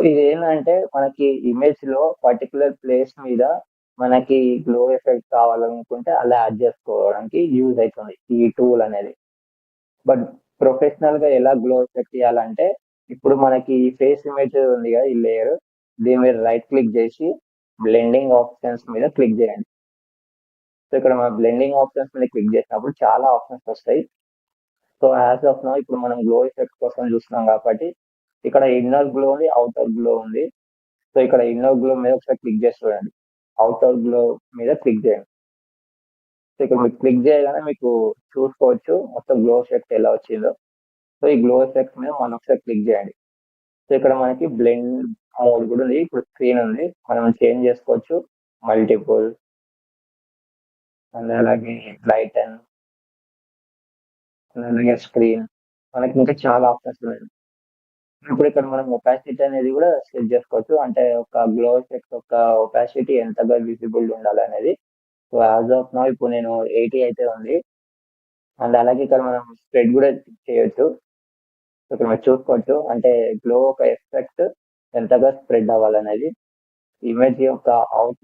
ఇదేంటంటే మనకి ఇమేజ్‌లో పర్టిక్యులర్ ప్లేస్ మీద మనకి గ్లో ఎఫెక్ట్ కావాలనుకుంటే అలా యాడ్ చేసుకోవడానికి యూజ్ అయితుంది ఈ టూల్ అనేది. బట్ ప్రొఫెషనల్‌గా ఎలా గ్లో ఎఫెక్ట్ ఇయ్యాలంటే, ఇప్పుడు మనకి ఈ ఫేస్ ఇమేజ్ ఉంది కదా! ఈ లేయర్ దీని మీద రైట్ క్లిక్ చేసి బ్లెండింగ్ ఆప్షన్స్ మీద క్లిక్ చేయండి. సో, ఇక్కడ మనం బ్లెండింగ్ ఆప్షన్స్ మీద క్లిక్ చేసినప్పుడు చాలా ఆప్షన్స్ వస్తాయి. సో, యాజ్ ఆఫ్ నౌ ఇప్పుడు మనం గ్లో ఎఫెక్ట్ కోసం చూస్తున్నాం కాబట్టి, ఇక్కడ ఇన్నర్ గ్లో ఉంది, ఔటర్ గ్లో ఉంది. సో, ఇక్కడ ఇన్నర్ గ్లో మీద ఒకసారి క్లిక్ చేసి చూడండి. ఔటర్ గ్లో మీద క్లిక్ చేయండి. సో, ఇక్కడ మీరు క్లిక్ చేయగానే మీకు చూసుకోవచ్చు మొత్తం గ్లో ఎఫెక్ట్ ఎలా వచ్చిందో. సో, ఈ గ్లో ఎఫెక్ట్ మీద మళ్ళొకసారి క్లిక్ చేయండి. సో, ఇక్కడ మనకి బ్లెండ్ మోడ్ కూడా ఉంది. ఇప్పుడు స్క్రీన్ ఉంది. మనం చేంజ్ చేసుకోవచ్చు. మల్టిపుల్ అండ్ అలాగే లైటెన్ అండ్ అలాగే స్క్రీన్. మనకి ఇంకా చాలా ఆప్షన్స్ ఉన్నాయి. ఇప్పుడు ఇక్కడ మనం ఒపాసిటీ అనేది కూడా సెట్ చేసుకోవచ్చు. అంటే ఒక గ్లో ఎఫెక్ట్ యొక్క ఒపాసిటీ ఎంతగా విజిబుల్ ఉండాలనేది. సో, యాజ్ ఆఫ్ నౌ ఇప్పుడు నేను 80 అయితే ఉంది. అండ్ అలాగే ఇక్కడ మనం స్ప్రెడ్ కూడా చేయొచ్చు. సో, ఇక్కడ మీరు చూసుకోవచ్చు. అంటే గ్లో ఒక ఎఫెక్ట్ ఎంతగా స్ప్రెడ్ అవ్వాలనేది. ఇమేజ్ యొక్క అవుట్